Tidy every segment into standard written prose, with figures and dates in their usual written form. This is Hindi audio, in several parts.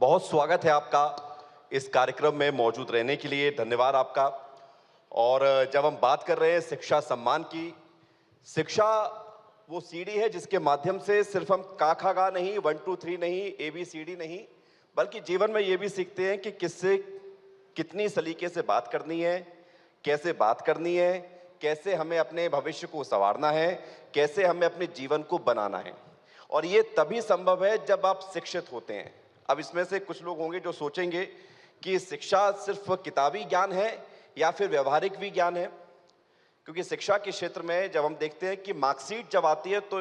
बहुत स्वागत है आपका इस कार्यक्रम में मौजूद रहने के लिए, धन्यवाद आपका। और जब हम बात कर रहे हैं शिक्षा सम्मान की, शिक्षा वो सीढ़ी है जिसके माध्यम से सिर्फ हम का खा गा नहीं, 1 2 3 नहीं, ABCD नहीं, बल्कि जीवन में ये भी सीखते हैं कि किससे कितनी सलीके से बात करनी है, कैसे बात करनी है, कैसे हमें अपने भविष्य को संवारना है, कैसे हमें अपने जीवन को बनाना है। और ये तभी संभव है जब आप शिक्षित होते हैं। अब इसमें से कुछ लोग होंगे जो सोचेंगे कि शिक्षा सिर्फ किताबी ज्ञान है या फिर व्यवहारिक भी ज्ञान है, क्योंकि शिक्षा के क्षेत्र में जब हम देखते हैं कि मार्कशीट जब आती है तो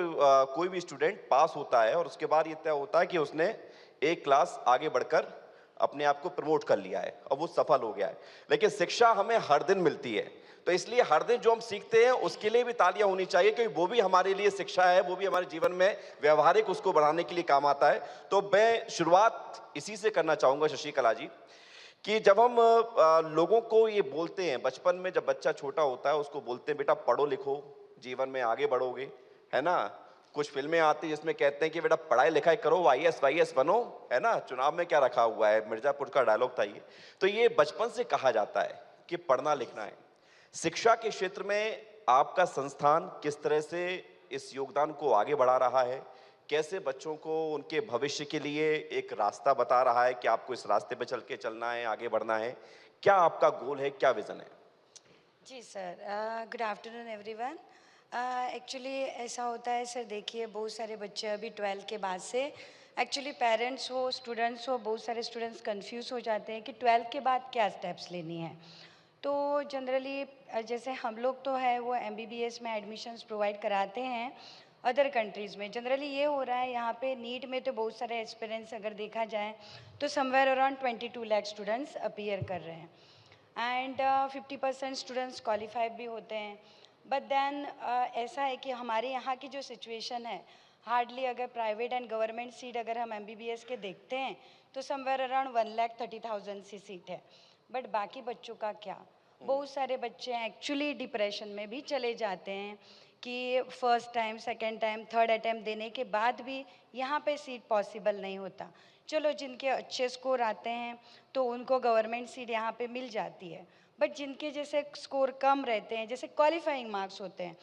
कोई भी स्टूडेंट पास होता है और उसके बाद ये तय होता है कि उसने एक क्लास आगे बढ़कर अपने आप को प्रमोट कर लिया है और वो सफल हो गया है। लेकिन शिक्षा हमें हर दिन मिलती है, तो इसलिए हर दिन जो हम सीखते हैं उसके लिए भी तालियां होनी चाहिए, क्योंकि वो भी हमारे लिए शिक्षा है, वो भी हमारे जीवन में व्यवहारिक उसको बढ़ाने के लिए काम आता है। तो मैं शुरुआत इसी से करना चाहूंगा शशिकला जी, कि जब हम लोगों को ये बोलते हैं, बचपन में जब बच्चा छोटा होता है उसको बोलते हैं बेटा पढ़ो लिखो, जीवन में आगे बढ़ोगे, है ना। कुछ फिल्में आती है जिसमें कहते हैं कि बेटा पढ़ाई लिखाई करो, IAS वाईएएस बनो, है ना। चुनाव में क्या रखा हुआ है, मिर्जापुर का डायलॉग था ये। तो ये बचपन से कहा जाता है कि पढ़ना लिखना है। शिक्षा के क्षेत्र में आपका संस्थान किस तरह से इस योगदान को आगे बढ़ा रहा है, कैसे बच्चों को उनके भविष्य के लिए एक रास्ता बता रहा है कि आपको इस रास्ते पे चल के चलना है, आगे बढ़ना है, क्या आपका गोल है, क्या विजन है? जी sir, good afternoon everyone. Actually ऐसा होता है सर, देखिए बहुत सारे बच्चे अभी 12th के बाद से एक्चुअली पेरेंट्स हो, स्टूडेंट्स हो, बहुत सारे स्टूडेंट्स कंफ्यूज हो जाते हैं कि 12th के बाद क्या स्टेप्स लेनी है। तो जनरली जैसे हम लोग तो है वो MBBS में एडमिशन्स प्रोवाइड कराते हैं अदर कंट्रीज़ में। जनरली ये हो रहा है यहाँ पे नीट में तो बहुत सारे एक्सपीरियंस अगर देखा जाए तो somewhere around 22 lakh students appear कर रहे हैं एंड 50% स्टूडेंट्स क्वालिफाइड भी होते हैं। बट देन ऐसा है कि हमारे यहाँ की जो सिचुएशन है, हार्डली अगर प्राइवेट एंड गवर्नमेंट सीट अगर हम MBBS के देखते हैं तो समवेयर अराउंड 1,30,000 सी सीट है। बट बाकी बच्चों का क्या? बहुत सारे बच्चे एक्चुअली डिप्रेशन में भी चले जाते हैं कि first time, second time, third attempt देने के बाद भी यहाँ पे सीट पॉसिबल नहीं होता। चलो जिनके अच्छे स्कोर आते हैं तो उनको गवर्नमेंट सीट यहाँ पे मिल जाती है, बट जिनके जैसे स्कोर कम रहते हैं, जैसे क्वालिफाइंग मार्क्स होते हैं,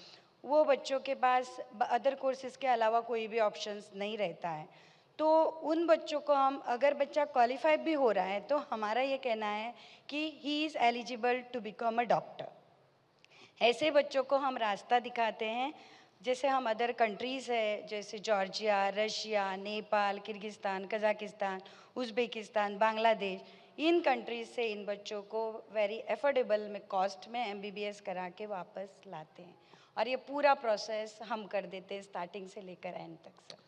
वो बच्चों के पास अदर कोर्सेज के अलावा कोई भी ऑप्शंस नहीं रहता है। तो उन बच्चों को हम, अगर बच्चा क्वालिफाई भी हो रहा है तो हमारा ये कहना है कि he is eligible to become a doctor. ऐसे बच्चों को हम रास्ता दिखाते हैं। जैसे हम अदर कंट्रीज़ है जैसे Georgia, Russia, Nepal, Kyrgyzstan, Kazakhstan, Uzbekistan, Bangladesh, इन कंट्रीज़ से इन बच्चों को वेरी अफोर्डेबल में कॉस्ट में MBBS करा के वापस लाते हैं और ये पूरा प्रोसेस हम कर देते हैं स्टार्टिंग से लेकर एंड तक सर।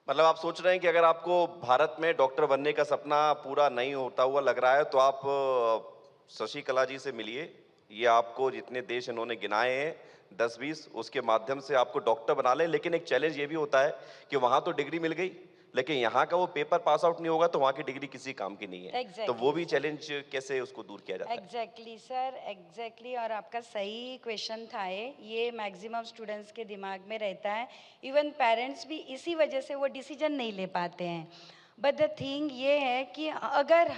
मतलब आप सोच रहे हैं कि अगर आपको भारत में डॉक्टर बनने का सपना पूरा नहीं होता हुआ लग रहा है तो आप शशिकला जी से मिलिए। ये आपको जितने देश इन्होंने गिनाए हैं 10-20, उसके माध्यम से आपको डॉक्टर बना लें। लेकिन एक चैलेंज ये भी होता है कि वहाँ तो डिग्री मिल गई, लेकिन यहाँ का वो पेपर पास आउट नहीं होगा तो वहाँ की डिग्री किसी काम की नहीं है। तो वो एग्जैक्टली भी सर, चैलेंज कैसे उसको दूर किया जाता है? Exactly sir, exactly. और आपका सही क्वेश्चन था ये मैक्सिमम स्टूडेंट्स के दिमाग में रहता है। इवन पेरेंट्स भी इसी वजह से वो डिसीजन नहीं ले पाते हैं। बट द थिंग ये है कि अगर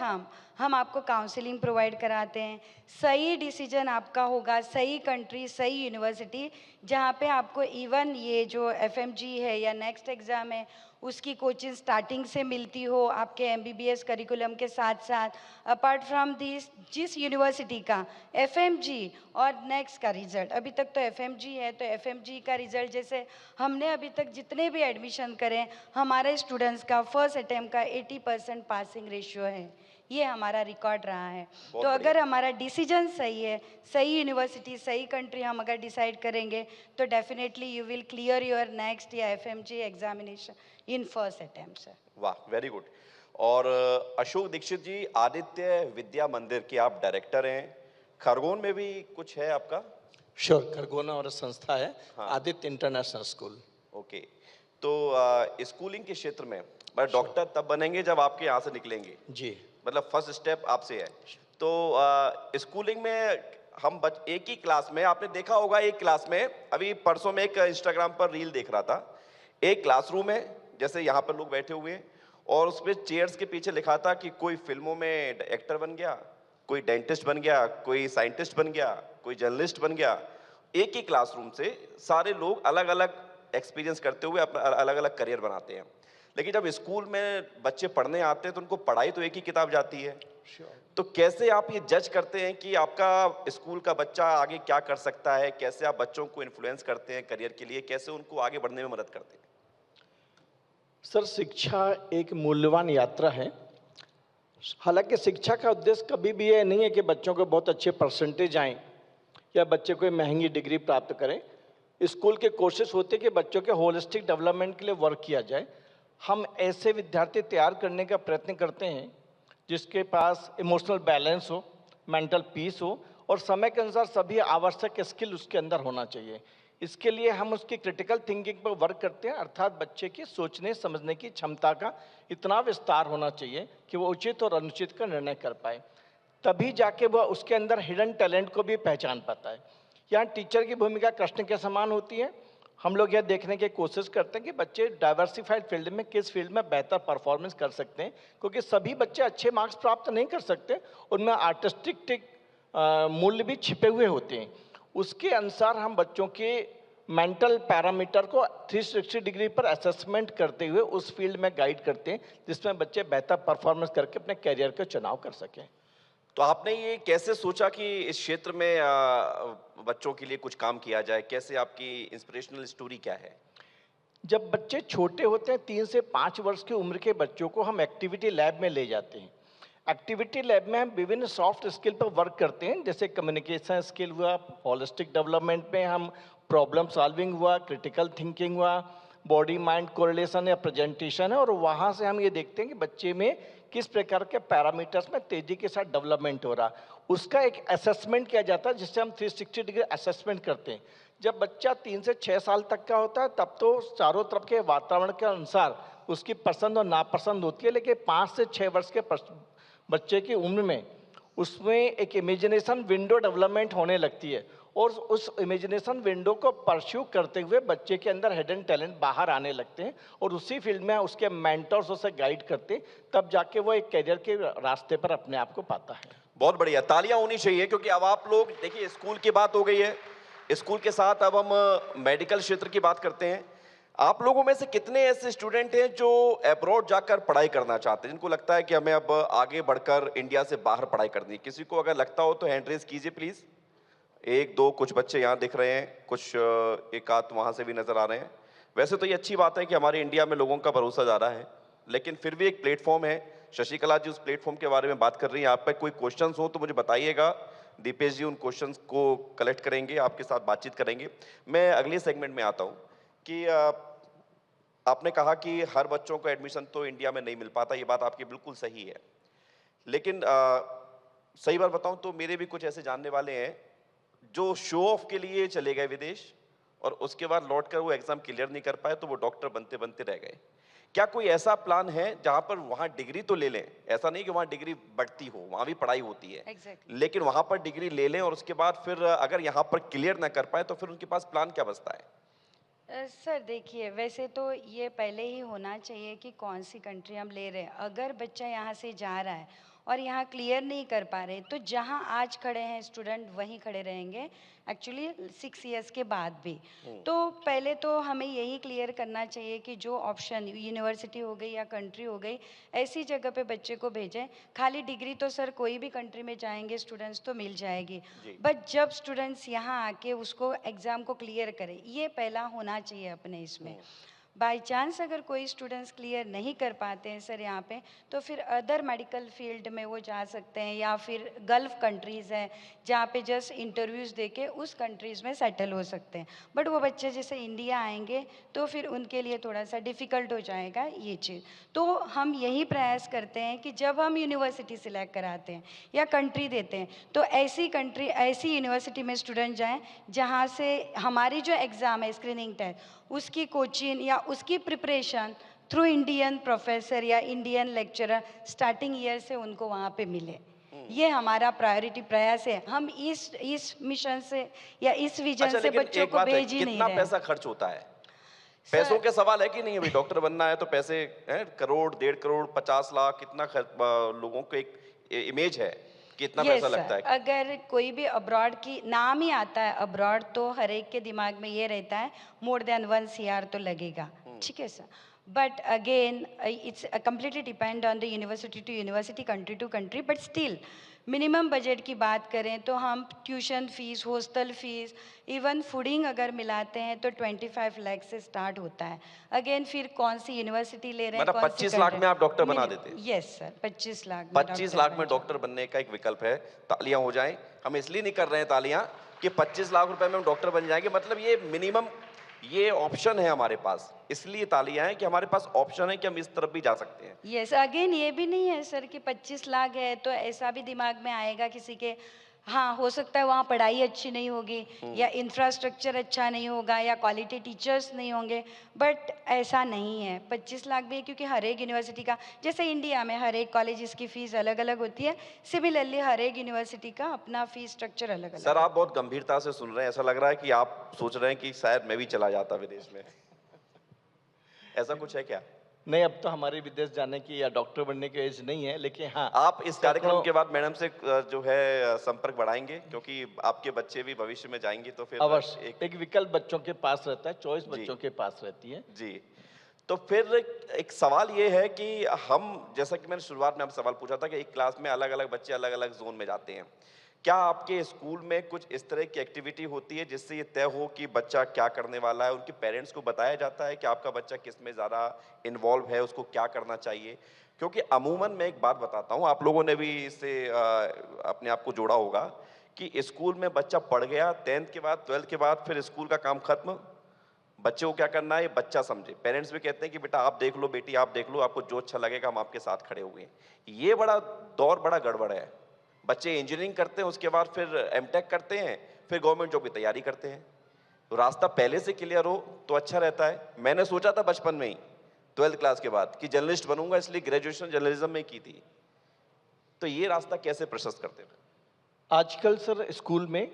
हम आपको काउंसलिंग प्रोवाइड कराते हैं, सही डिसीजन आपका होगा, सही कंट्री, सही यूनिवर्सिटी, जहाँ पे आपको इवन ये जो FMG है या नेक्स्ट एग्ज़ाम है उसकी कोचिंग स्टार्टिंग से मिलती हो आपके MBBS करिकुलम के साथ साथ। अपार्ट फ्रॉम दिस, जिस यूनिवर्सिटी का FMG और नेक्स्ट का रिजल्ट, अभी तक तो FMG है तो FMG का रिजल्ट, जैसे हमने अभी तक जितने भी एडमिशन करें हमारे स्टूडेंट्स का फर्स्ट अटैम्प्ट का 80% पासिंग रेशियो है। ये हमारा रिकॉर्ड रहा है। बहुत तो बढ़िया। अगर हमारा डिसीजन सही है, सही यूनिवर्सिटी, सही कंट्री हम अगर डिसाइड करेंगे तो definitely you will clear your next या FMG examination in first attempt sir. वाह, वेरी गुड। और अशोक दीक्षित जी, आदित्य विद्या मंदिर के आप डायरेक्टर हैं, खरगोन में भी कुछ है आपका? श्योर, खरगोन और संस्था है हाँ। Aditya international school. ओके। तो स्कूलिंग के क्षेत्र में डॉक्टर तब बनेंगे जब आपके यहाँ से निकलेंगे, जी। मतलब फर्स्ट स्टेप आपसे है। तो स्कूलिंग में हम एक ही क्लास में, आपने देखा होगा एक क्लास में, अभी परसों में एक इंस्टाग्राम पर रील देख रहा था, एक क्लासरूम है जैसे यहाँ पर लोग बैठे हुए हैं, और उसमें चेयर्स के पीछे लिखा था कि कोई फिल्मों में एक्टर बन गया, कोई डेंटिस्ट बन गया, कोई साइंटिस्ट बन गया, कोई जर्नलिस्ट बन गया। एक ही क्लासरूम से सारे लोग अलग अलग एक्सपीरियंस करते हुए अपना अलग अलग करियर बनाते हैं। लेकिन जब स्कूल में बच्चे पढ़ने आते हैं तो उनको पढ़ाई तो एक ही किताब जाती है। तो कैसे आप ये जज करते हैं कि आपका स्कूल का बच्चा आगे क्या कर सकता है? कैसे आप बच्चों को इन्फ्लुएंस करते हैं करियर के लिए? कैसे उनको आगे बढ़ने में मदद करते हैं? सर, शिक्षा एक मूल्यवान यात्रा है। हालांकि शिक्षा का उद्देश्य कभी भी ये नहीं है कि बच्चों को बहुत अच्छे परसेंटेज आएं या बच्चे कोई महंगी डिग्री प्राप्त करें। स्कूल की कोशिश होती है कि बच्चों के होलिस्टिक डेवलपमेंट के लिए वर्क किया जाए। हम ऐसे विद्यार्थी तैयार करने का प्रयत्न करते हैं जिसके पास इमोशनल बैलेंस हो, मेंटल पीस हो और समय के अनुसार सभी आवश्यक स्किल उसके अंदर होना चाहिए। इसके लिए हम उसकी क्रिटिकल थिंकिंग पर वर्क करते हैं, अर्थात बच्चे की सोचने समझने की क्षमता का इतना विस्तार होना चाहिए कि वो उचित और अनुचित का निर्णय कर पाए। तभी जाके वह उसके अंदर हिडन टैलेंट को भी पहचान पाता है। यहाँ टीचर की भूमिका कृष्ण के समान होती है। हम लोग यह देखने की कोशिश करते हैं कि बच्चे डाइवर्सिफाइड फील्ड में किस फील्ड में बेहतर परफॉर्मेंस कर सकते हैं, क्योंकि सभी बच्चे अच्छे मार्क्स प्राप्त नहीं कर सकते, उनमें आर्टिस्टिक मूल्य भी छिपे हुए होते हैं। उसके अनुसार हम बच्चों के मेंटल पैरामीटर को 360 डिग्री पर असेसमेंट करते हुए उस फील्ड में गाइड करते हैं जिसमें बच्चे बेहतर परफॉर्मेंस करके अपने करियर का चुनाव कर सकें। तो आपने ये कैसे सोचा कि इस क्षेत्र में बच्चों के लिए कुछ काम किया जाए? कैसे आपकी इंस्पिरेशनल स्टोरी क्या है? जब बच्चे छोटे होते हैं, 3 से 5 वर्ष की उम्र के बच्चों को हम एक्टिविटी लैब में ले जाते हैं। एक्टिविटी लैब में हम विभिन्न सॉफ्ट स्किल पर वर्क करते हैं, जैसे कम्युनिकेशन स्किल हुआ, होलिस्टिक डेवलपमेंट में हम प्रॉब्लम सॉल्विंग हुआ, क्रिटिकल थिंकिंग हुआ, बॉडी माइंड कोरिलेशन या प्रेजेंटेशन है। और वहाँ से हम ये देखते हैं कि बच्चे में किस प्रकार के पैरामीटर्स में तेजी के साथ डेवलपमेंट हो रहा, उसका एक असेसमेंट किया जाता है जिससे हम 360 डिग्री असेसमेंट करते हैं। जब बच्चा 3 से 6 साल तक का होता है तब तो चारों तरफ के वातावरण के अनुसार उसकी पसंद और नापसंद होती है, लेकिन 5 से 6 वर्ष के बच्चे की उम्र में उसमें एक इमेजिनेशन विंडो डेवलपमेंट होने लगती है और उस इमेजिनेशन विंडो को परस्यू करते हुए बच्चे के अंदर हिडन टैलेंट बाहर आने लगते हैं और उसी फील्ड में उसके मेंटर्स उसे गाइड करते हैं, तब जाके वो एक करियर के रास्ते पर अपने आप को पाता है। बहुत बढ़िया, तालियां होनी चाहिए, क्योंकि अब आप लोग देखिए स्कूल की बात हो गई है। स्कूल के साथ अब हम मेडिकल क्षेत्र की बात करते हैं। आप लोगों में से कितने ऐसे स्टूडेंट हैं जो अब्रॉड जाकर पढ़ाई करना चाहते हैं, जिनको लगता है कि हमें अब आगे बढ़कर इंडिया से बाहर पढ़ाई करनी है? किसी को अगर लगता हो तो हैंड रेज कीजिए प्लीज। 1 2 कुछ बच्चे यहाँ दिख रहे हैं, कुछ एक आध वहाँ से भी नजर आ रहे हैं। वैसे तो ये अच्छी बात है कि हमारे इंडिया में लोगों का भरोसा ज़्यादा है, लेकिन फिर भी एक प्लेटफॉर्म है। शशिकला जी उस प्लेटफॉर्म के बारे में बात कर रही हैं। आप पे कोई क्वेश्चंस हो तो मुझे बताइएगा। दीपेश जी उन क्वेश्चंस को कलेक्ट करेंगे, आपके साथ बातचीत करेंगे। मैं अगले सेगमेंट में आता हूँ कि आपने कहा कि हर बच्चों को एडमिशन तो इंडिया में नहीं मिल पाता, ये बात आपकी बिल्कुल सही है। लेकिन सही बात बताऊं तो मेरे भी कुछ ऐसे जानने वाले हैं जो शो ऑफ के लिए चले गए विदेश और उसके बाद लौटकर वो एग्जाम क्लियर नहीं कर पाए, तो वो डॉक्टर बनते बनते रह गए। क्या कोई ऐसा प्लान है जहां पर वहां डिग्री तो ले लें? ऐसा नहीं कि वहां डिग्री बढ़ती हो, वहां भी पढ़ाई होती है। Exactly. लेकिन वहां पर डिग्री ले लें और उसके बाद फिर अगर यहाँ पर क्लियर ना कर पाए तो फिर उनके पास प्लान क्या बचता है? सर देखिए, वैसे तो ये पहले ही होना चाहिए कि कौन सी कंट्री हम ले रहे हैं। अगर बच्चा यहाँ से जा रहा है और यहाँ क्लियर नहीं कर पा रहे, तो जहाँ आज खड़े हैं स्टूडेंट वहीं खड़े रहेंगे एक्चुअली 6 इयर्स के बाद भी। तो पहले तो हमें यही क्लियर करना चाहिए कि जो ऑप्शन यूनिवर्सिटी हो गई या कंट्री हो गई, ऐसी जगह पे बच्चे को भेजें। खाली डिग्री तो सर कोई भी कंट्री में जाएंगे स्टूडेंट्स तो मिल जाएगी, बट जब स्टूडेंट्स यहाँ आके उसको एग्ज़ाम को क्लियर करें, ये पहला होना चाहिए अपने इसमें। बाय चांस अगर कोई स्टूडेंट्स क्लियर नहीं कर पाते हैं सर यहाँ पे, तो फिर अदर मेडिकल फील्ड में वो जा सकते हैं, या फिर गल्फ़ कंट्रीज़ हैं जहाँ पे जस्ट इंटरव्यूज़ देके उस कंट्रीज़ में सेटल हो सकते हैं। बट वो बच्चे जैसे इंडिया आएंगे तो फिर उनके लिए थोड़ा सा डिफ़िकल्ट हो जाएगा ये चीज़। तो हम यही प्रयास करते हैं कि जब हम यूनिवर्सिटी सिलेक्ट कराते हैं या कंट्री देते हैं, तो ऐसी कंट्री ऐसी यूनिवर्सिटी में स्टूडेंट जाएँ जहाँ से हमारी जो एग्ज़ाम है स्क्रीनिंग टेस्ट, उसकी कोचिंग या उसकी प्रिपरेशन थ्रू इंडियन प्रोफेसर या इंडियन लेक्चरर स्टार्टिंग ईयर से उनको वहाँ पे मिले। ये हमारा प्रायोरिटी प्रयास है। हम इस मिशन से या इस विजन अच्छा, से लेकिन बच्चों एक को बात है, भेज ही नहीं कितना रहे हैं। पैसा खर्च होता है? पैसों के सवाल है कि नहीं? अभी डॉक्टर बनना है तो पैसे हैं, करोड़, 1.5 करोड़, 50 लाख, कितना लोगों को एक इमेज है कि इतना यस पैसा सर, लगता है। अगर कोई भी अब्रॉड की नाम ही आता है अब्रॉड, तो हर एक के दिमाग में ये रहता है मोर देन 1 CR तो लगेगा, ठीक है sir. But again it's completely depend on the university to university, country to country, but still minimum budget की बात करें तो हम tuition fees, hostel fees, even fooding अगर मिलाते हैं तो 25 लाख से स्टार्ट होता है। अगेन फिर कौन सी यूनिवर्सिटी ले रहे हैं, मतलब कौन सी 25 लाख में आप डॉक्टर बना देते? यस सर, 25 लाख में 25 डॉक्टर लाख बन में जाओ। डॉक्टर बनने का एक विकल्प है। तालियां हो जाएं। हम इसलिए नहीं कर रहे हैं तालियां कि 25 लाख रुपए में हम डॉक्टर बन जाएंगे, मतलब ये मिनिमम, ये ऑप्शन है हमारे पास, इसलिए तालियां हैं कि हमारे पास ऑप्शन है कि हम इस तरफ भी जा सकते हैं। यस, अगेन ये भी नहीं है सर कि 25 लाख है तो ऐसा भी दिमाग में आएगा किसी के, हाँ हो सकता है वहाँ पढ़ाई अच्छी नहीं होगी या इंफ्रास्ट्रक्चर अच्छा नहीं होगा या क्वालिटी टीचर्स नहीं होंगे, बट ऐसा नहीं है। 25 लाख भी है क्योंकि हर एक यूनिवर्सिटी का, जैसे इंडिया में हर एक कॉलेज की फ़ीस अलग अलग होती है, सिमिलरली हर एक यूनिवर्सिटी का अपना फ़ीस स्ट्रक्चर अलग अलग सर है। आप बहुत गंभीरता से सुन रहे हैं, ऐसा लग रहा है कि आप सोच रहे हैं कि शायद मैं भी चला जाता विदेश में। ऐसा कुछ है क्या? नहीं, अब तो हमारी विदेश जाने की या डॉक्टर बनने की एज नहीं है, लेकिन हाँ, आप इस कार्यक्रम सैकड़ों के बाद मैडम से जो है संपर्क बढ़ाएंगे, क्योंकि आपके बच्चे भी भविष्य में जाएंगे तो फिर अवश्य एक विकल्प बच्चों के पास रहता है, चॉइस जी। बच्चों के पास रहती है। जी। तो फिर एक सवाल ये है कि हम, जैसा कि मैंने शुरुआत में आपसे सवाल पूछा था कि एक क्लास में अलग-अलग बच्चे अलग-अलग ज़ोन में जाते हैं। क्या आपके स्कूल में कुछ इस तरह की एक्टिविटी होती है जिससे ये तय हो कि बच्चा क्या करने वाला है? उनके पेरेंट्स को बताया जाता है कि आपका बच्चा किस में ज़्यादा इन्वॉल्व है, उसको क्या करना चाहिए? क्योंकि अमूमन मैं एक बात बताता हूँ, आप लोगों ने भी इससे अपने आप को जोड़ा होगा कि स्कूल में बच्चा पढ़ गया, 10th के बाद, 12th के बाद फिर स्कूल का काम खत्म, बच्चे को क्या करना है ये बच्चा समझे। पेरेंट्स भी कहते हैं कि बेटा आप देख लो, बेटी आप देख लो, आपको जो अच्छा लगेगा हम आपके साथ खड़े हुए हैं। ये बड़ा दौर बड़ा गड़बड़ है। बच्चे इंजीनियरिंग करते हैं, उसके बाद फिर एमटेक करते हैं, फिर गवर्नमेंट जॉब की तैयारी करते हैं। तो रास्ता पहले से क्लियर हो तो अच्छा रहता है। मैंने सोचा था बचपन में ही 12th क्लास के बाद कि जर्नलिस्ट बनूंगा, इसलिए ग्रेजुएशन जर्नलिज्म में की थी। तो ये रास्ता कैसे प्रशस्त करते हैं? आजकल सर स्कूल में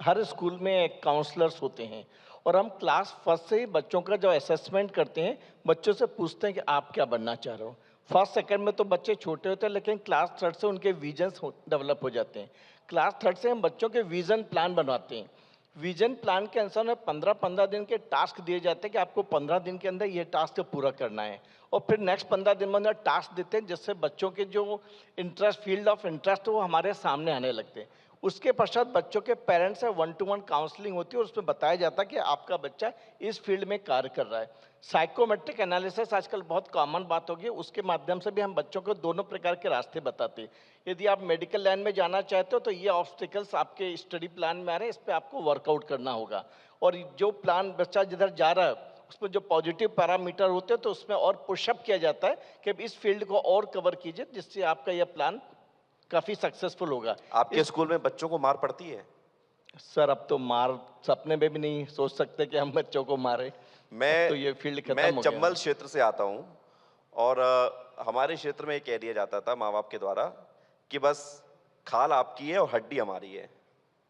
हर स्कूल में काउंसलर्स होते हैं, और हम क्लास फर्स्ट से ही बच्चों का जो असेसमेंट करते हैं, बच्चों से पूछते हैं कि आप क्या बनना चाह रहे हो। फर्स्ट सेकंड में तो बच्चे छोटे होते हैं, लेकिन क्लास थर्ड से उनके विजन्स डेवलप हो जाते हैं। क्लास थर्ड से हम बच्चों के विजन प्लान बनवाते हैं। विजन प्लान के अनुसार 15-15 दिन के टास्क दिए जाते हैं कि आपको 15 दिन के अंदर ये टास्क पूरा करना है, और फिर नेक्स्ट 15 दिन में अंदर टास्क देते हैं जिससे बच्चों के जो इंटरेस्ट, फील्ड ऑफ इंटरेस्ट है वो हमारे सामने आने लगते हैं। उसके पश्चात बच्चों के पेरेंट्स से 1-to-1 काउंसलिंग होती है, और उसमें बताया जाता है कि आपका बच्चा इस फील्ड में कार्य कर रहा है। साइकोमेट्रिक एनालिसिस आजकल बहुत कॉमन बात हो गई है, उसके माध्यम से भी हम बच्चों को दोनों प्रकार के रास्ते बताते हैं। यदि आप मेडिकल लाइन में जाना चाहते हो तो ये ऑब्स्टिकल्स आपके स्टडी प्लान में आ रहे हैं, इस पे आपको वर्कआउट करना होगा, और जो प्लान बच्चा जिधर जा रहा है उसमें जो पॉजिटिव पैरामीटर होते हैं तो उसमें और पुशअप किया जाता है कि अब इस फील्ड को और कवर कीजिए, जिससे आपका यह प्लान काफ़ी सक्सेसफुल होगा। आपके स्कूल में बच्चों को मार पड़ती है? सर अब तो मार सपने में भी नहीं सोच सकते कि हम बच्चों को मारे। मैं तो ये फील्ड खत्म मैं हो गया। चंबल क्षेत्र से आता हूँ, और हमारे क्षेत्र में ये कह दिया जाता था माँ बाप के द्वारा कि बस खाल आपकी है और हड्डी हमारी है।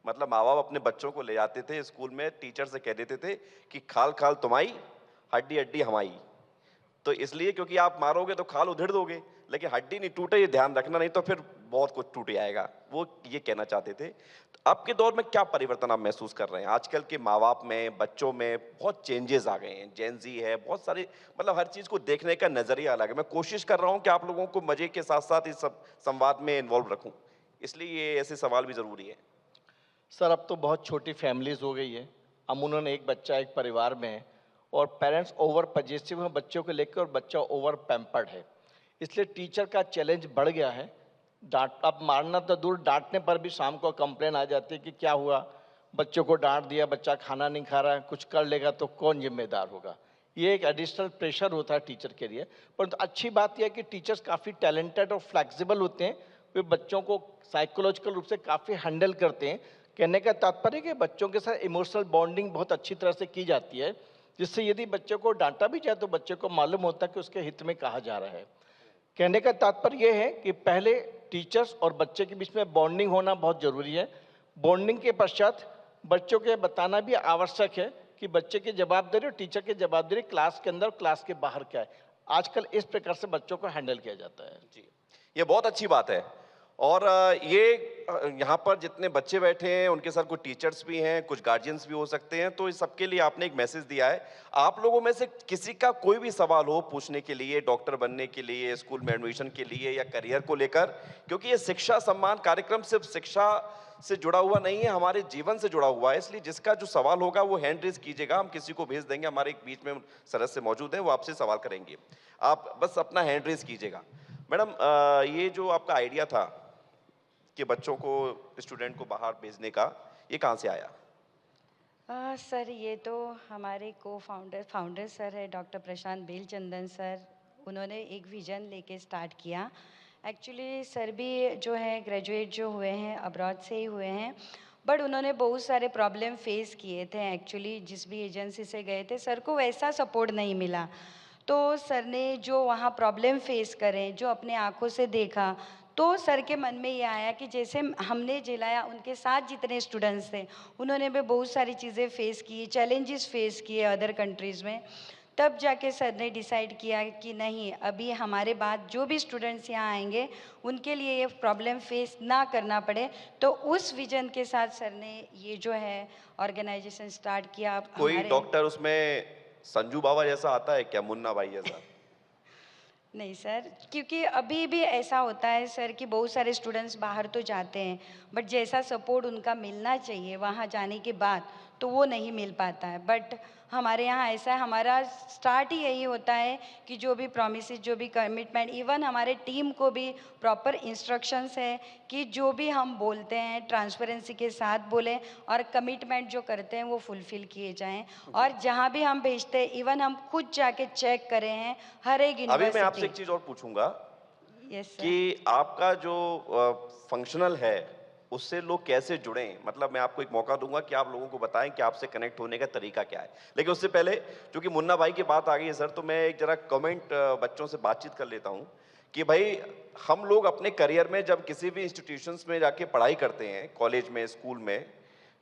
मतलब माँ बाप अपने बच्चों को ले जाते थे स्कूल में, टीचर से कह देते थे कि खाल खाल तुम्हारी, हड्डी हड्डी हमारी। तो इसलिए क्योंकि आप मारोगे तो खाल उधेड़ दोगे, लेकिन हड्डी नहीं टूटे ये ध्यान रखना, नहीं तो फिर बहुत कुछ टूट जाएगा, वो ये कहना चाहते थे। तो अब के दौर में क्या परिवर्तन आप महसूस कर रहे हैं? आजकल के माँ बाप में, बच्चों में बहुत चेंजेस आ गए हैं, जेन ज़ी है, बहुत सारे, मतलब हर चीज़ को देखने का नज़रिया अलग है। मैं कोशिश कर रहा हूँ कि आप लोगों को मज़े के साथ साथ इस सब संवाद में इन्वॉल्व रखूँ, इसलिए ये ऐसे सवाल भी ज़रूरी है। सर अब तो बहुत छोटी फैमिलीज हो गई है, अमूमन एक बच्चा एक परिवार में है, और पेरेंट्स ओवर पजेसिव हैं बच्चों को लेकर, और बच्चा ओवर पैम्पर्ड है, इसलिए टीचर का चैलेंज बढ़ गया है। डांट, अब मारना तो दूर, डांटने पर भी शाम को कंप्लेन आ जाती है कि क्या हुआ, बच्चों को डांट दिया, बच्चा खाना नहीं खा रहा है, कुछ कर लेगा तो कौन जिम्मेदार होगा। ये एक एडिशनल प्रेशर होता है टीचर के लिए। परंतु अच्छी बात यह है कि टीचर्स काफ़ी टैलेंटेड और फ्लैक्सिबल होते हैं, वे बच्चों को साइकोलॉजिकल रूप से काफ़ी हैंडल करते हैं। कहने का तात्पर्य कि बच्चों के साथ इमोशनल बॉन्डिंग बहुत अच्छी तरह से की जाती है, जिससे यदि बच्चे को डांटा भी जाए तो बच्चे को मालूम होता है कि उसके हित में कहा जा रहा है। कहने का तात्पर्य यह है कि पहले टीचर्स और बच्चे के बीच में बॉन्डिंग होना बहुत ज़रूरी है। बॉन्डिंग के पश्चात बच्चों के बताना भी आवश्यक है कि कि बच्चे की जवाबदारी और टीचर की जवाबदारी क्लास के अंदर और क्लास के बाहर क्या है। आजकल इस प्रकार से बच्चों को हैंडल किया जाता है। जी, ये बहुत अच्छी बात है। और यहाँ पर जितने बच्चे बैठे हैं उनके साथ कुछ टीचर्स भी हैं, कुछ गार्जियंस भी हो सकते हैं, तो इस सबके लिए आपने एक मैसेज दिया है। आप लोगों में से किसी का कोई भी सवाल हो पूछने के लिए, डॉक्टर बनने के लिए, स्कूल में एडमिशन के लिए या करियर को लेकर, क्योंकि ये शिक्षा सम्मान कार्यक्रम सिर्फ शिक्षा से जुड़ा हुआ नहीं है, हमारे जीवन से जुड़ा हुआ है। इसलिए जिसका जो सवाल होगा वो हैंड रेज कीजिएगा, हम किसी को भेज देंगे, हमारे एक बीच में सदस्य मौजूद हैं, वो आपसे सवाल करेंगे। आप बस अपना हैंड रेज कीजिएगा। मैडम, ये जो आपका आइडिया था कि बच्चों को, स्टूडेंट को बाहर भेजने का, ये कहाँ से आया? सर ये तो हमारे फाउंडर सर है डॉक्टर प्रशांत बेलचंदन सर, उन्होंने एक विज़न लेके स्टार्ट किया। एक्चुअली सर भी जो है ग्रेजुएट जो हुए हैं अब्रॉड से ही हुए हैं, बट उन्होंने बहुत सारे प्रॉब्लम फेस किए थे। एक्चुअली जिस भी एजेंसी से गए थे सर को वैसा सपोर्ट नहीं मिला, तो सर ने जो वहाँ प्रॉब्लम फेस करे, जो अपने आँखों से देखा, तो सर के मन में ये आया कि जैसे हमने झेलाया, उनके साथ जितने स्टूडेंट्स थे उन्होंने भी बहुत सारी चीज़ें फेस की, चैलेंजेस फेस किए अदर कंट्रीज़ में। तब जाके सर ने डिसाइड किया कि नहीं, अभी हमारे बाद जो भी स्टूडेंट्स यहाँ आएंगे उनके लिए ये प्रॉब्लम फेस ना करना पड़े। तो उस विजन के साथ सर ने ये जो है ऑर्गेनाइजेशन स्टार्ट किया। अब कोई हमारे डॉक्टर उसमें संजू बाबा जैसा आता है क्या, मुन्ना भाई जैसा? नहीं सर, क्योंकि अभी भी ऐसा होता है सर कि बहुत सारे स्टूडेंट्स बाहर तो जाते हैं, बट जैसा सपोर्ट उनका मिलना चाहिए वहाँ जाने के बाद तो वो नहीं मिल पाता है। बट हमारे यहाँ ऐसा है, हमारा स्टार्ट ही यही होता है कि जो भी प्रॉमिसेस, जो भी कमिटमेंट, इवन हमारे टीम को भी प्रॉपर इंस्ट्रक्शंस है कि जो भी हम बोलते हैं ट्रांसपेरेंसी के साथ बोलें और कमिटमेंट जो करते हैं वो फुलफिल किए जाएं। और जहाँ भी हम भेजते हैं, इवन हम खुद जाके चेक करे हैं हर एक अभी मैं आपसे यूनिवर्सिटी। एक चीज और पूछूंगा यस सर। कि आपका जो फंक्शनल है उससे लोग कैसे जुड़ें। मतलब मैं आपको एक मौका दूंगा कि आप लोगों को बताएं कि आपसे कनेक्ट होने का तरीका क्या है, लेकिन उससे पहले क्योंकि मुन्ना भाई की बात आ गई है सर, तो मैं एक जरा कमेंट बच्चों से बातचीत कर लेता हूं कि भाई, हम लोग अपने करियर में जब किसी भी इंस्टीट्यूशंस में जाके पढ़ाई करते हैं, कॉलेज में, स्कूल में,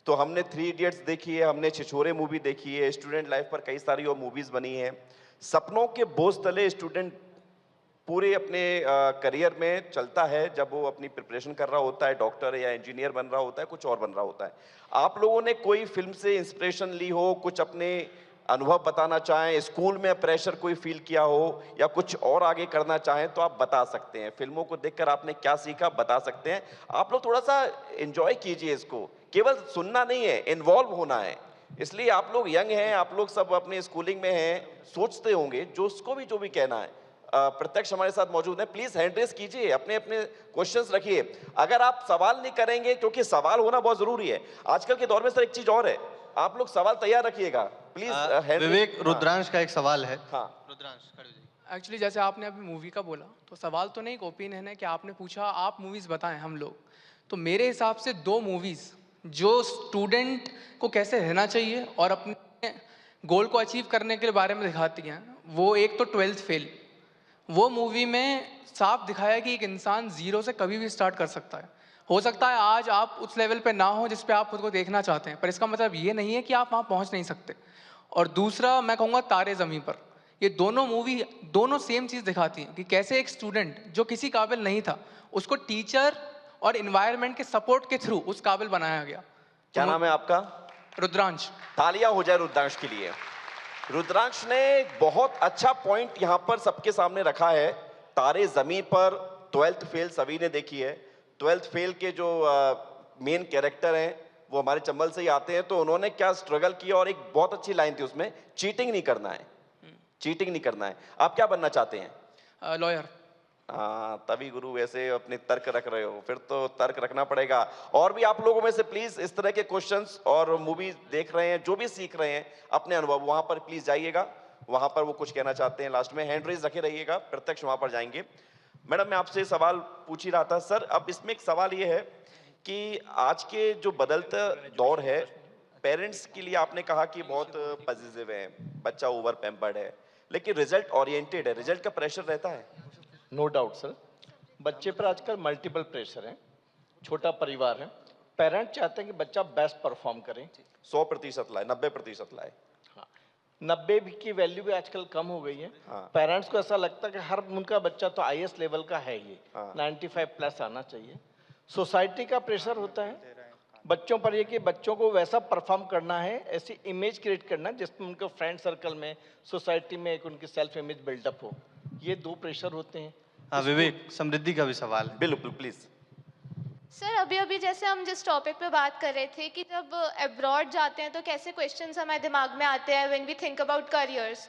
तो हमने थ्री इडियट्स देखी है, हमने छिछोरे मूवी देखी है, स्टूडेंट लाइफ पर कई सारी और मूवीज बनी है। सपनों के बोझ तले स्टूडेंट पूरे अपने करियर में चलता है, जब वो अपनी प्रिपरेशन कर रहा होता है, डॉक्टर या इंजीनियर बन रहा होता है, कुछ और बन रहा होता है। आप लोगों ने कोई फिल्म से इंस्पिरेशन ली हो, कुछ अपने अनुभव बताना चाहें, स्कूल में प्रेशर कोई फील किया हो या कुछ और आगे करना चाहें तो आप बता सकते हैं। फिल्मों को देखकर आपने क्या सीखा बता सकते हैं। आप लोग थोड़ा सा एंजॉय कीजिए इसको, केवल सुनना नहीं है, इन्वॉल्व होना है। इसलिए आप लोग यंग हैं, आप लोग सब अपने स्कूलिंग में हैं, सोचते होंगे जो उसको भी जो भी कहना है। प्रत्यक्ष हमारे साथ मौजूद है, प्लीज हैंड रेस कीजिए, अपने अपने क्वेश्चंस रखिए। अगर आप सवाल नहीं करेंगे, क्योंकि सवाल होना बहुत जरूरी है आजकल के दौर में सर, एक चीज और है, आप लोग सवाल तैयार रखिएगा प्लीज। विवेक, रुद्रांश का एक सवाल है। हाँ, रुद्रांश खड़े हो जाइए। एक्चुअली जैसे आपने अभी मूवी का बोला, तो सवाल तो नहीं, एक ओपिनियन है कि आपने पूछा आप मूवीज़ बताएं हम लोग। तो मेरे हिसाब से दो मूवीज़ जो स्टूडेंट को कैसे रहना चाहिए और अपने गोल को अचीव करने के बारे में दिखाती हैं, वो एक तो 12th फेल। वो मूवी में साफ दिखाया कि एक इंसान जीरो से कभी भी स्टार्ट कर सकता है। हो सकता है आज आप उस लेवल पे ना हो जिस पे आप खुद को देखना चाहते हैं, पर इसका मतलब ये नहीं है कि आप वहाँ पहुँच नहीं सकते। और दूसरा मैं कहूँगा तारे ज़मीं पर। ये दोनों मूवी दोनों सेम चीज़ दिखाती हैं कि कैसे एक स्टूडेंट जो किसी काबिल नहीं था, उसको टीचर और इन्वायरमेंट के सपोर्ट के थ्रू उस काबिल बनाया गया। क्या नाम है आपका? रुद्रांश। तालियां हो जाए रुद्रांश के लिए। रुद्रांश ने एक बहुत अच्छा पॉइंट यहां पर सबके सामने रखा है। तारे जमीन पर 12th फेल सभी ने देखी है। 12th फेल के जो मेन कैरेक्टर हैं वो हमारे चंबल से ही आते हैं, तो उन्होंने क्या स्ट्रगल किया, और एक बहुत अच्छी लाइन थी उसमें, चीटिंग नहीं करना है, चीटिंग नहीं करना है। आप क्या बनना चाहते हैं? लॉयर। हाँ, तभी गुरु वैसे अपने तर्क रख रहे हो, फिर तो तर्क रखना पड़ेगा। और भी आप लोगों में से प्लीज इस तरह के क्वेश्चंस और मूवी देख रहे हैं, जो भी सीख रहे हैं अपने अनुभव, वहां पर प्लीज जाइएगा, वहां पर वो कुछ कहना चाहते हैं। लास्ट में हैंड रेज रखे रहिएगा, प्रत्यक्ष वहां पर जाएंगे। मैडम, मैं आपसे सवाल पूछ ही रहा था सर। अब इसमें एक सवाल ये है कि आज के जो बदलता दौर है, पेरेंट्स के लिए आपने कहा कि बहुत पॉजिटिव है, बच्चा ओवर पैम्पर्ड है, लेकिन रिजल्ट ओरिएंटेड है, रिजल्ट का प्रेशर रहता है। नो डाउट सर, बच्चे पर आजकल मल्टीपल प्रेशर है, छोटा परिवार है, पेरेंट्स चाहते हैं कि बच्चा बेस्ट परफॉर्म करे। 100% लाए, 90% लाए। 90 की वैल्यू भी आजकल कम हो गई है। हाँ। पेरेंट्स को ऐसा लगता है कि हर उनका बच्चा तो आईएएस लेवल का है ये, हाँ। 95 प्लस आना चाहिए। सोसाइटी का प्रेशर होता है बच्चों पर, ये कि बच्चों को वैसा परफॉर्म करना है, ऐसी इमेज क्रिएट करना है जिसमें उनके फ्रेंड सर्कल में, सोसाइटी में एक उनकी सेल्फ इमेज बिल्डअप हो। ये दो प्रेशर होते हैं। हाँ विवेक, समृद्धि का भी सवाल है। बिल्कुल प्लीज। सर अभी अभी जैसे हम जिस टॉपिक पे बात कर रहे थे कि जब अब्रॉड जाते हैं तो कैसे क्वेश्चंस हमारे दिमाग में आते हैं when we think about careers.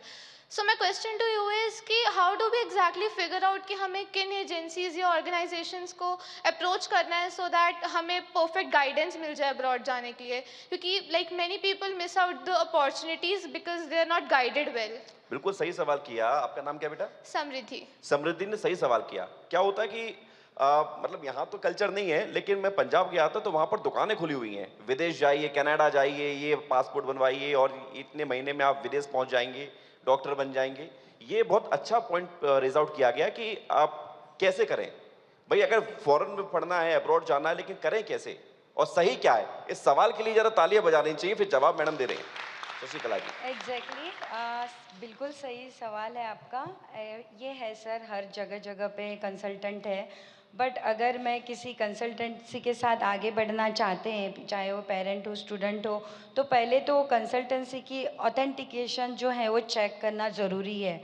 So my question to you is कि how do we exactly figure out कि हमें किन एजेंसीज या ऑर्गेनाइजेशंस को अप्रोच करना है सो दैट हमें परफेक्ट गाइडेंस मिल जाए अब्रॉड जाने के लिए, क्योंकि like many people miss out the opportunities because they are not guided well. बिल्कुल सही सवाल किया। आपका नाम क्या बेटा? समृद्धि। समृद्धि ने सही सवाल किया। क्या होता है कि मतलब यहाँ तो कल्चर नहीं है, लेकिन मैं पंजाब गया था तो वहाँ पर दुकानें खुली हुई हैं। विदेश जाइए, कनाडा जाइए, ये पासपोर्ट बनवाइए और इतने महीने में आप विदेश पहुँच जाएंगे, डॉक्टर बन जाएंगे। ये बहुत अच्छा पॉइंट रेज आउट किया गया कि आप कैसे करें भाई। अगर फॉरेन में पढ़ना है, अब्रॉड जाना है, लेकिन करें कैसे और सही क्या है? इस सवाल के लिए जरा तालियां बजानी चाहिए। फिर जवाब मैडम दे रहे हैं, शशिकला जी। एग्जैक्टली बिल्कुल सही सवाल है आपका। ये है सर, हर जगह जगह पे कंसल्टेंट है, बट अगर मैं किसी कंसल्टेंसी के साथ आगे बढ़ना चाहते हैं, चाहे वो पेरेंट हो, स्टूडेंट हो, तो पहले तो कंसल्टेंसी की ऑथेंटिकेशन जो है वो चेक करना ज़रूरी है।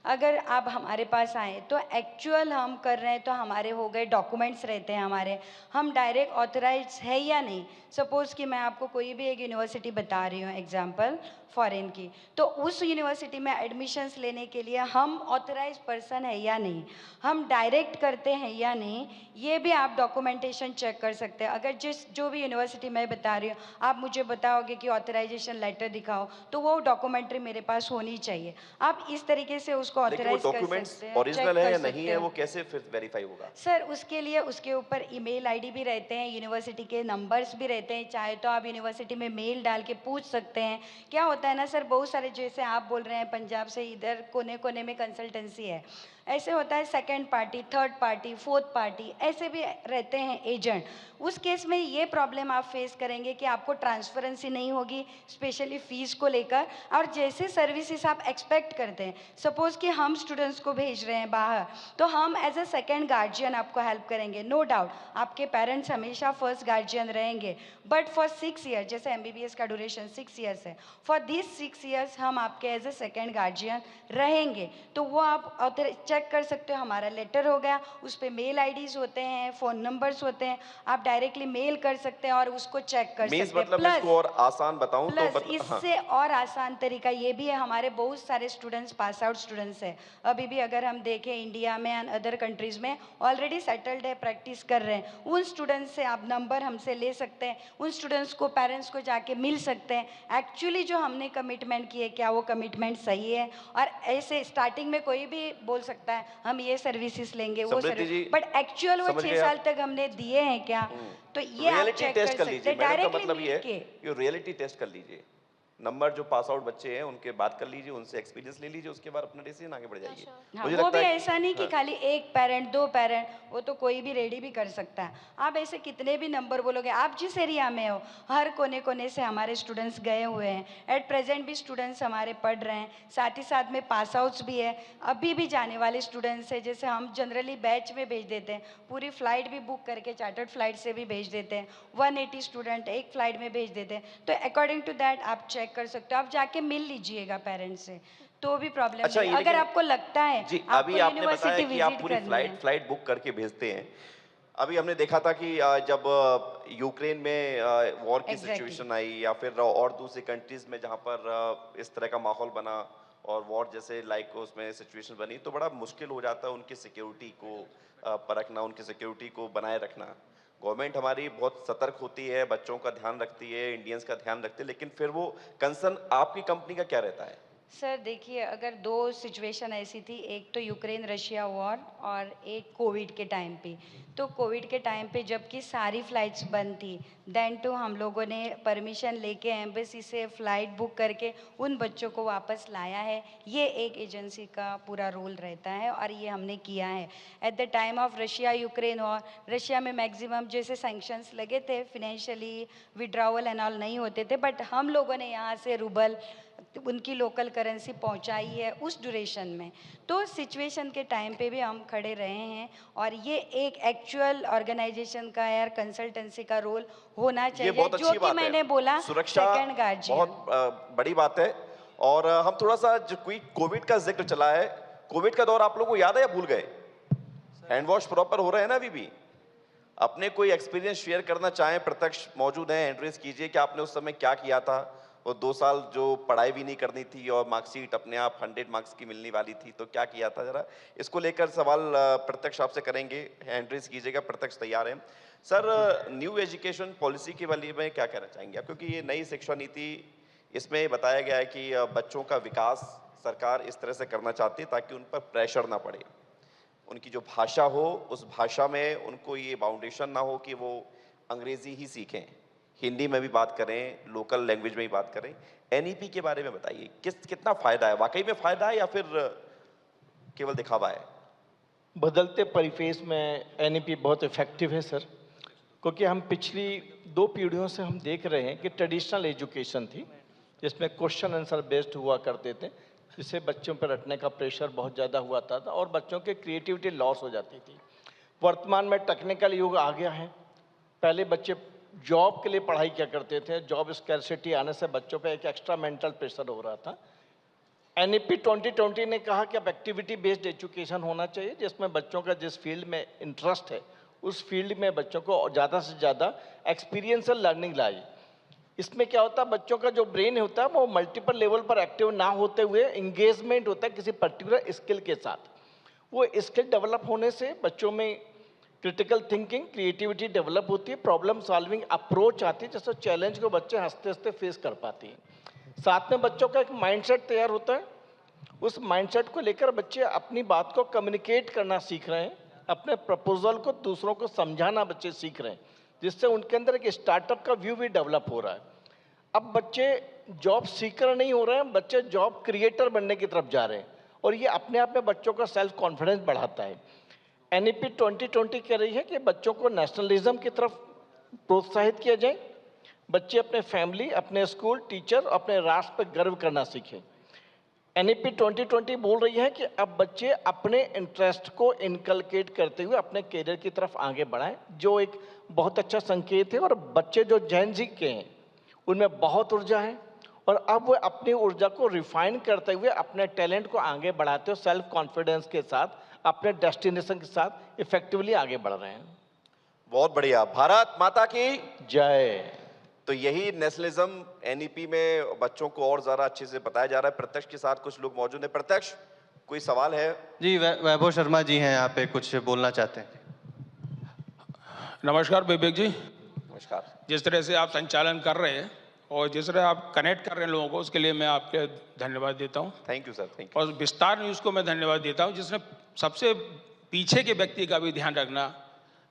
अगर आप हमारे पास आए तो एक्चुअल हम कर रहे हैं, तो हमारे हो गए डॉक्यूमेंट्स रहते हैं हमारे, हम डायरेक्ट ऑथराइज है या नहीं। सपोज़ कि मैं आपको कोई भी एक यूनिवर्सिटी बता रही हूँ, एग्जांपल फॉरेन की, तो उस यूनिवर्सिटी में एडमिशन्स लेने के लिए हम ऑथराइज पर्सन है या नहीं, हम डायरेक्ट करते हैं या नहीं, ये भी आप डॉक्यूमेंटेशन चेक कर सकते हैं। अगर जो भी यूनिवर्सिटी मैं बता रही हूँ, आप मुझे बताओगे कि ऑथराइजेशन लेटर दिखाओ, तो वो डॉक्यूमेंट्री मेरे पास होनी चाहिए। आप इस तरीके से उसको लेकिन वो ऑथराइज कर डॉक्यूमेंट्स सकते हैं, ओरिजिनल चेक है कर या सकते नहीं है, हैं। वो कैसे फिर वेरीफाई होगा? सर उसके लिए उसके ऊपर ईमेल आईडी भी रहते हैं, यूनिवर्सिटी के नंबर्स भी रहते हैं, चाहे तो आप यूनिवर्सिटी में मेल डाल के पूछ सकते हैं। क्या होता है ना सर, बहुत सारे जैसे आप बोल रहे हैं पंजाब से इधर कोने कोने में कंसल्टेंसी है, ऐसे होता है second party, third party, fourth party, ऐसे भी रहते हैं एजेंट। उस केस में ये प्रॉब्लम आप फेस करेंगे कि आपको ट्रांसपेरेंसी नहीं होगी, स्पेशली फ़ीस को लेकर, और जैसे सर्विसेज आप एक्सपेक्ट करते हैं। सपोज़ कि हम स्टूडेंट्स को भेज रहे हैं बाहर, तो हम एज अ सेकेंड गार्जियन आपको हेल्प करेंगे, नो डाउट। आपके पेरेंट्स हमेशा फर्स्ट गार्जियन रहेंगे, बट फॉर 6 ईयर, जैसे MBBS का ड्यूरेशन 6 ईयर्स है, फॉर दिस 6 ईयर्स हम आपके एज अ सेकेंड गार्जियन रहेंगे। तो वो आप चेक कर सकते हो, हमारा लेटर हो गया, उस पर मेल आईडीज़ होते हैं, फ़ोन नंबर्स होते हैं, आप डायरेक्टली मेल कर सकते हैं और उसको चेक कर मीन्स सकते हैं। मतलब मैं इसको और आसान बताऊं तो प्लस इससे और आसान तरीका ये भी है, हमारे बहुत सारे स्टूडेंट्स पास आउट स्टूडेंट्स हैं अभी भी, अगर हम देखें इंडिया में एंड अदर कंट्रीज़ में ऑलरेडी सेटल्ड है, प्रैक्टिस कर रहे हैं। उन स्टूडेंट्स से आप नंबर हमसे ले सकते हैं, उन स्टूडेंट्स को पेरेंट्स को जाके मिल सकते हैं, एक्चुअली जो हमने कमिटमेंट किए क्या वो कमिटमेंट सही है। और ऐसे स्टार्टिंग में कोई भी बोल सकता है हम ये सर्विसेज लेंगे, वो समृद्धि जी, सर्विस, बट एक्चुअल वो समझ 6 गए साल आप? तक हमने दिए हैं क्या, तो ये आप रियलिटी चेक टेस्ट कर कर सकते लीजिए हैं मैडम का डायरेक्टली मतलब ये मिल है के। कि रियलिटी टेस्ट कर लीजिए। नंबर जो पास आउट बच्चे हैं उनके बात कर लीजिए, उनसे एक्सपीरियंस ले लीजिए, उसके बाद अपना डिसीजन आगे बढ़ जाइए। हाँ, मुझे वो लगता भी है कि- ऐसा नहीं कि हाँ। खाली एक पेरेंट, 2 पेरेंट, वो तो कोई भी रेडी भी कर सकता है। आप ऐसे कितने भी नंबर बोलोगे, आप जिस एरिया में हो, हर कोने कोने से हमारे स्टूडेंट्स गए हुए हैं, एट प्रेजेंट भी स्टूडेंट्स हमारे पढ़ रहे हैं, साथ ही साथ में पास आउट्स भी है, अभी भी जाने वाले स्टूडेंट्स हैं। जैसे हम जनरली बैच में भेज देते हैं, पूरी फ्लाइट भी बुक करके चार्टर्ड फ्लाइट से भी भेज देते हैं, 180 स्टूडेंट एक फ्लाइट में भेज देते हैं। तो अकॉर्डिंग टू दैट आप चेक कर सकते हो, आप जाके मिल लीजिएगा पेरेंट्स से, तो भी प्रॉब्लम अच्छा, नहीं। ये अगर लेकिन- आपको लगता है जी, आपको अभी आपने बताया यूनिवर्सिटी कि आप विजिट पूरी करनी है। फ्लाइट बुक करके भेजते हैं। अभी हमने देखा था कि जब यूक्रेन में वॉर की Exactly. सिचुएशन आई, या फिर और दूसरी कंट्रीज में जहां पर इस तरह का माहौल बना और वॉर जैसे लाइक उसमें सिचुएशन बनी, तो बड़ा मुश्किल हो जाता है उनकी सिक्योरिटी को परखना, उनकी सिक्योरिटी को बनाए रखना। गवर्नमेंट हमारी बहुत सतर्क होती है, बच्चों का ध्यान रखती है, इंडियंस का ध्यान रखती है, लेकिन फिर वो कंसर्न आपकी कंपनी का क्या रहता है? सर देखिए, अगर 2 सिचुएशन ऐसी थी, एक तो यूक्रेन रशिया वॉर और एक कोविड के टाइम पे। तो कोविड के टाइम पे जबकि सारी फ़्लाइट्स बंद थी, देन टू हम लोगों ने परमिशन लेके एम्बेसी से फ़्लाइट बुक करके उन बच्चों को वापस लाया है। ये एक एजेंसी का पूरा रोल रहता है और ये हमने किया है। At the time of Russia Ukraine war, Russia में मैक्सिमम जैसे सैंक्शंस लगे थे, फिनेंशियली विड्रॉवल एंड ऑल नहीं होते थे, बट हम लोगों ने यहाँ से रूबल उनकी लोकल करेंसी पहुंचाई है उस ड्यूरेशन में। तो सिचुएशन के टाइम पे भी हम खड़े रहे हैं और ये एक एक्चुअल ऑर्गेनाइजेशन का या कंसल्टेंसी का रोल होना ये चाहिए, बहुत जो अच्छी कि बात है। मैंने बोला सुरक्षा सेकंड गार्जियन। बहुत बड़ी बात है। और हम थोड़ा सा जो कोविड का जिक्र चला है, कोविड का दौर आप लोगों को याद है या भूल गए? हैंड वॉश प्रॉपर हो रहे हैं ना अभी भी? अपने कोई एक्सपीरियंस शेयर करना चाहें, प्रत्यक्ष मौजूद हैं, एड्रेस कीजिए कि आपने उस समय क्या किया था। वो 2 साल जो पढ़ाई भी नहीं करनी थी और मार्कशीट अपने आप 100 मार्क्स की मिलने वाली थी, तो क्या किया था? जरा इसको लेकर सवाल प्रत्यक्ष आपसे करेंगे, एड्रेस कीजिएगा, प्रत्यक्ष तैयार है। सर, न्यू एजुकेशन पॉलिसी के बारे में क्या कहना चाहेंगे आप? क्योंकि ये नई शिक्षा नीति, इसमें बताया गया है कि बच्चों का विकास सरकार इस तरह से करना चाहती है ताकि उन पर प्रेशर ना पड़े, उनकी जो भाषा हो उस भाषा में उनको ये बाउंडेशन ना हो कि वो अंग्रेजी ही सीखें, हिंदी में भी बात करें, लोकल लैंग्वेज में ही बात करें। एनईपी के बारे में बताइए, कितना फायदा है? वाकई में फायदा है या फिर केवल दिखावा है? बदलते परिवेश में एनईपी बहुत इफेक्टिव है सर, क्योंकि हम पिछली 2 पीढ़ियों से हम देख रहे हैं कि ट्रेडिशनल एजुकेशन थी जिसमें क्वेश्चन आंसर बेस्ड हुआ करते थे, जिससे बच्चों पर रटने का प्रेशर बहुत ज़्यादा हुआ था और बच्चों की क्रिएटिविटी लॉस हो जाती थी। वर्तमान में टेक्निकल युग आ गया है। पहले बच्चे जॉब के लिए पढ़ाई क्या करते थे, जॉब स्कैरसिटी आने से बच्चों पे एक एक्स्ट्रा मेंटल प्रेशर हो रहा था। एनईपी 2020 ने कहा कि अब एक्टिविटी बेस्ड एजुकेशन होना चाहिए, जिसमें बच्चों का जिस फील्ड में इंटरेस्ट है उस फील्ड में बच्चों को ज़्यादा से ज़्यादा एक्सपीरियंशियल लर्निंग लाई। इसमें क्या होता है, बच्चों का जो ब्रेन होता है वो मल्टीपल लेवल पर एक्टिव ना होते हुए इंगेजमेंट होता है किसी पर्टिकुलर स्किल के साथ। वो स्किल डेवलप होने से बच्चों में क्रिटिकल थिंकिंग, क्रिएटिविटी डेवलप होती है, प्रॉब्लम सॉल्विंग अप्रोच आती है, जिससे चैलेंज को बच्चे हंसते हंसते फेस कर पाती हैं। साथ में बच्चों का एक माइंडसेट तैयार होता है, उस माइंडसेट को लेकर बच्चे अपनी बात को कम्युनिकेट करना सीख रहे हैं, अपने प्रपोजल को दूसरों को समझाना बच्चे सीख रहे हैं, जिससे उनके अंदर एक स्टार्टअप का व्यू भी डेवलप हो रहा है। अब बच्चे जॉब सीकर नहीं हो रहे हैं, बच्चे जॉब क्रिएटर बनने की तरफ जा रहे हैं और ये अपने आप में बच्चों का सेल्फ कॉन्फिडेंस बढ़ाता है। एनईपी 2020 कह रही है कि बच्चों को नेशनलिज्म की तरफ प्रोत्साहित किया जाए, बच्चे अपने फैमिली, अपने स्कूल, टीचर, अपने राष्ट्र पर गर्व करना सीखें। एनईपी 2020 बोल रही है कि अब बच्चे अपने इंटरेस्ट को इनकलकेट करते हुए अपने करियर की तरफ आगे बढ़ाएं, जो एक बहुत अच्छा संकेत है। और बच्चे जो जेन ज़ी के हैं उनमें बहुत ऊर्जा है और अब वो अपनी ऊर्जा को रिफाइन करते हुए अपने टैलेंट को आगे बढ़ाते हुए सेल्फ कॉन्फिडेंस के साथ अपने डेस्टिनेशन के साथ इफेक्टिवली आगे बढ़ रहे हैं। बहुत बढ़िया। भारत माता की जय। तो यही नेशनलिज्म एनईपी में बच्चों को और ज्यादा अच्छे से बताया जा रहा है। प्रत्यक्ष के साथ कुछ लोग मौजूद हैं। प्रत्यक्ष, कोई सवाल है? जी, वैभव शर्मा जी हैं यहाँ पे, कुछ बोलना चाहते हैं। नमस्कार विवेक जी। नमस्कार। जिस तरह से आप संचालन कर रहे हैं और जिस तरह आप कनेक्ट कर रहे हैं लोगों को, उसके लिए मैं आपके धन्यवाद देता हूं। Thank you sir, thank you. और विस्तार न्यूज़ को मैं धन्यवाद देता हूं, जिसने सबसे पीछे के व्यक्ति का भी ध्यान रखना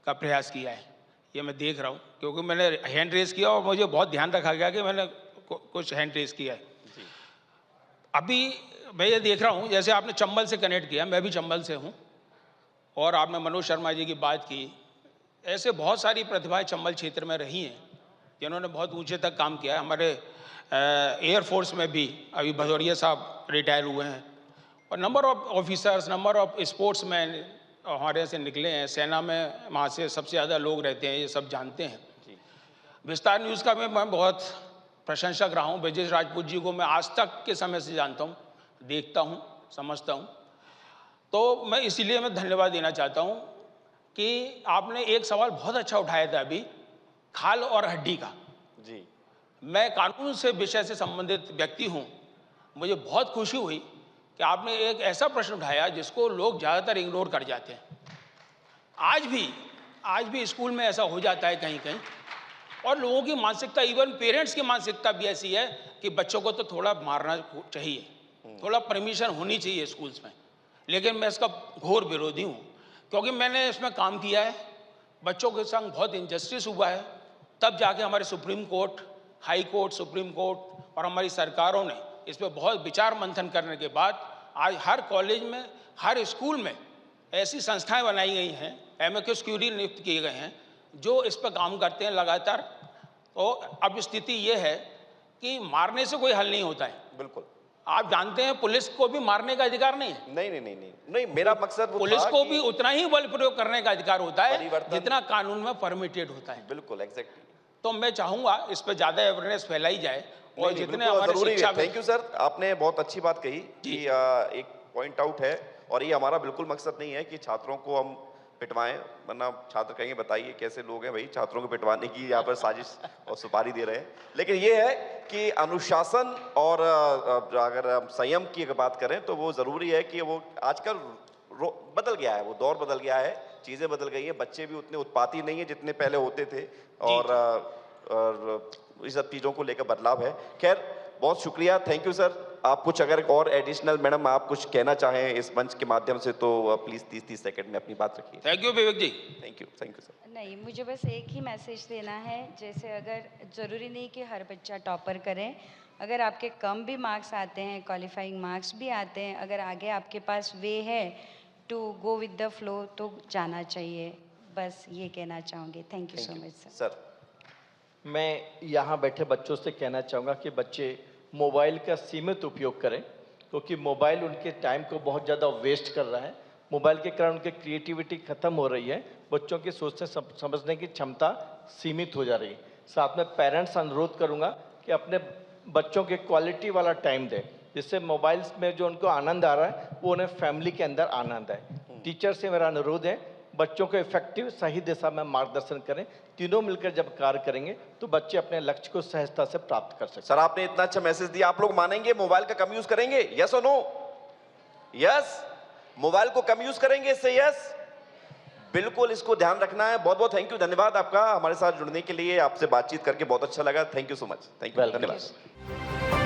का प्रयास किया है। ये मैं देख रहा हूं, क्योंकि मैंने हैंड रेस किया और मुझे बहुत ध्यान रखा गया कि मैंने कुछ हैंड रेस किया है। अभी मैं ये देख रहा हूँ, जैसे आपने चंबल से कनेक्ट किया, मैं भी चंबल से हूँ, और आपने मनोज शर्मा जी की बात की। ऐसे बहुत सारी प्रतिभाएं चंबल क्षेत्र में रही हैं जिन्होंने बहुत ऊंचे तक काम किया है। हमारे एयरफोर्स में भी अभी भदौरिया साहब रिटायर हुए हैं, और number of officers, number of sportsman हमारे से निकले हैं। सेना में वहाँ से सबसे ज़्यादा लोग रहते हैं, ये सब जानते हैं। विस्तार न्यूज़ का मैं बहुत प्रशंसक रहा हूँ। ब्रजेश राजपूत जी को मैं आज तक के समय से जानता हूँ, देखता हूँ, समझता हूँ। तो मैं इसीलिए मैं धन्यवाद देना चाहता हूँ कि आपने एक सवाल बहुत अच्छा उठाया था अभी, खाल और हड्डी का। जी, मैं कानून से विषय से संबंधित व्यक्ति हूँ। मुझे बहुत खुशी हुई कि आपने एक ऐसा प्रश्न उठाया जिसको लोग ज़्यादातर इग्नोर कर जाते हैं। आज भी स्कूल में ऐसा हो जाता है कहीं कहीं, और लोगों की मानसिकता, इवन पेरेंट्स की मानसिकता भी ऐसी है कि बच्चों को तो थोड़ा मारना चाहिए, थोड़ा परमिशन होनी चाहिए स्कूल्स में। लेकिन मैं इसका घोर विरोधी हूँ, क्योंकि मैंने इसमें काम किया है। बच्चों के संग बहुत इनजस्टिस हुआ है, तब जाके हमारे supreme court, high court, supreme court और हमारी सरकारों ने इस पर बहुत विचार मंथन करने के बाद आज हर कॉलेज में, हर स्कूल में ऐसी संस्थाएं बनाई गई हैं, एमिकस क्यूरी नियुक्त किए गए हैं जो इस पर काम करते हैं लगातार। तो अब स्थिति ये है कि मारने से कोई हल नहीं होता है, बिल्कुल। आप जानते हैं पुलिस को भी मारने का अधिकार नहीं है। नहीं नहीं नहीं नहीं नहीं, मेरा मकसद वो पुलिस था को कि- भी उतना ही बल प्रयोग करने का अधिकार होता है परिवर्तन- जितना कानून में परमिटेड होता है। बिल्कुल एग्जैक्टली। तो मैं चाहूंगा इस पर ज्यादा अवेयरनेस फैलाई जाए और जितने हमारे जरूरी शिक्षा है। थैंक यू सर, आपने बहुत अच्छी बात कही कि एक पॉइंट आउट है, और ये हमारा बिल्कुल मकसद नहीं है कि छात्रों को हम पिटवाएं, वरना छात्र कहेंगे बताइए कैसे लोग हैं भाई, छात्रों को पिटवाने की यहाँ पर साजिश और सुपारी दे रहे हैं। लेकिन ये है कि अनुशासन और अगर हम संयम की अगर बात करें तो वो ज़रूरी है कि वो आजकल बदल गया है, वो दौर बदल गया है, चीज़ें बदल गई हैं, बच्चे भी उतने उत्पाती नहीं है जितने पहले होते थे, और इस सब चीज़ों को लेकर बदलाव है। खैर बहुत शुक्रिया, थैंक यू सर। आप कुछ अगर और एडिशनल मैडम आप कुछ कहना चाहें इस मंच के माध्यम से तो प्लीज़ 30 सेकंड में अपनी बात रखिए। Thank you Vivek ji. Thank you sir. नहीं, मुझे बस एक ही मैसेज देना है, जैसे अगर ज़रूरी नहीं कि हर बच्चा टॉपर करे, अगर आपके कम भी मार्क्स आते हैं, क्वालिफाइंग मार्क्स भी आते हैं, अगर आगे आपके पास वे है to go with the flow तो जाना चाहिए, बस ये कहना चाहूँगी। Thank you so much sir. Sir मैं यहाँ बैठे बच्चों से कहना चाहूँगा कि बच्चे मोबाइल का सीमित उपयोग करें, क्योंकि मोबाइल उनके टाइम को बहुत ज़्यादा वेस्ट कर रहा है। मोबाइल के कारण उनकी क्रिएटिविटी ख़त्म हो रही है, बच्चों की सोचने समझने की क्षमता सीमित हो जा रही है। साथ में पेरेंट्स अनुरोध करूँगा कि अपने बच्चों के क्वालिटी वाला टाइम दें, जिससे मोबाइल्स में जो उनको आनंद आ रहा है वो उन्हें फैमिली के अंदर आनंद आए। टीचर से मेरा अनुरोध है, बच्चों को इफेक्टिव सही दिशा में मार्गदर्शन करें। तीनों मिलकर जब कार्य करेंगे तो बच्चे अपने लक्ष्य को सहजता से प्राप्त कर सकते हैं। सर आपने इतना अच्छा मैसेज दिया, आप लोग मानेंगे मोबाइल का कम यूज करेंगे? यस और नो? यस, मोबाइल को कम यूज करेंगे इससे? यस, बिल्कुल इसको ध्यान रखना है। बहुत बहुत थैंक यू, धन्यवाद आपका हमारे साथ जुड़ने के लिए, आपसे बातचीत करके बहुत अच्छा लगा। Thank you so much. Thank you, धन्यवाद।